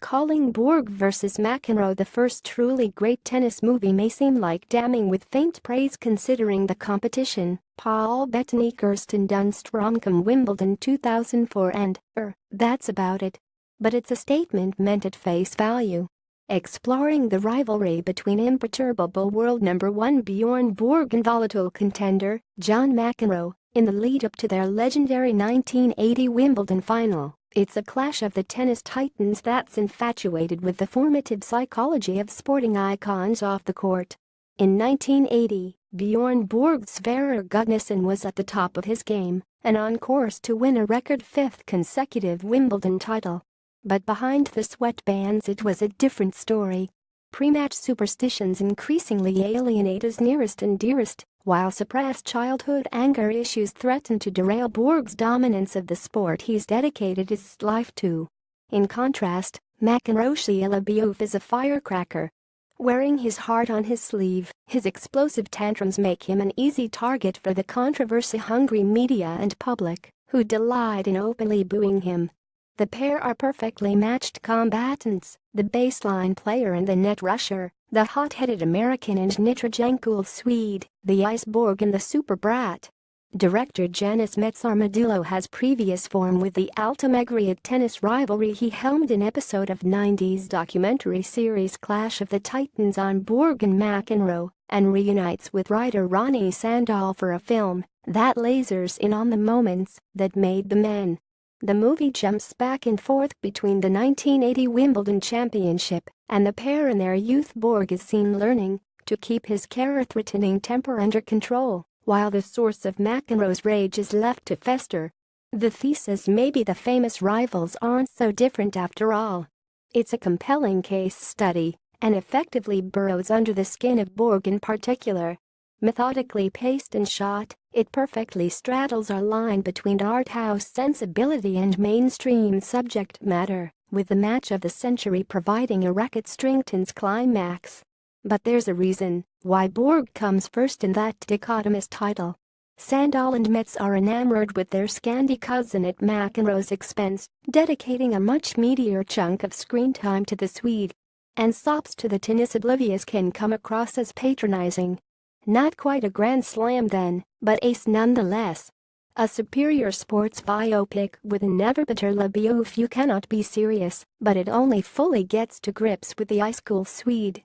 Calling Borg vs McEnroe the first truly great tennis movie may seem like damning with faint praise considering the competition. Paul Bettany Kirsten Dunst rom-com Wimbledon 2004 and, that's about it. But it's a statement meant at face value. Exploring the rivalry between imperturbable world number one Bjorn Borg and volatile contender, John McEnroe, in the lead-up to their legendary 1980 Wimbledon final. It's a clash of the tennis titans that's infatuated with the formative psychology of sporting icons off the court. In 1980, Bjorn Borg Sverrir Gudnason was at the top of his game and on course to win a record fifth consecutive Wimbledon title. But behind the sweatbands it was a different story. Pre-match superstitions increasingly alienate his nearest and dearest, while suppressed childhood anger issues threaten to derail Borg's dominance of the sport he's dedicated his life to. In contrast, McEnroe's shia labeouf is a firecracker. Wearing his heart on his sleeve, his explosive tantrums make him an easy target for the controversy-hungry media and public, who delight in openly booing him. The pair are perfectly matched combatants, the baseline player and the net rusher, the hot-headed American and nitrogen-cool Swede, the ice Borg and the super brat. Director Janis Metz-Armadillo has previous form with the Altamagriad tennis rivalry he helmed in episode of 90s documentary series Clash of the Titans on Borg and McEnroe, and reunites with writer Ronnie Sandahl for a film that lasers in on the moments that made the men. The movie jumps back and forth between the 1980 Wimbledon championship and the pair in their youth. Borg is seen learning to keep his career-threatening temper under control, while the source of McEnroe's rage is left to fester. The thesis may be the famous rivals aren't so different after all. It's a compelling case study and effectively burrows under the skin of Borg in particular. Methodically paced and shot, it perfectly straddles our line between art house sensibility and mainstream subject matter, with the match of the century providing a racket-string tense climax. But there's a reason why Borg comes first in that dichotomous title. Sandahl and Metz are enamored with their Scandi cousin at McEnroe's expense, dedicating a much meatier chunk of screen time to the Swede. And sops to the tennis oblivious can come across as patronizing. Not quite a grand slam then, but ace nonetheless. A superior sports biopic with an ever-bitter labeouf. You cannot be serious, but it only fully gets to grips with the ice-cool Swede.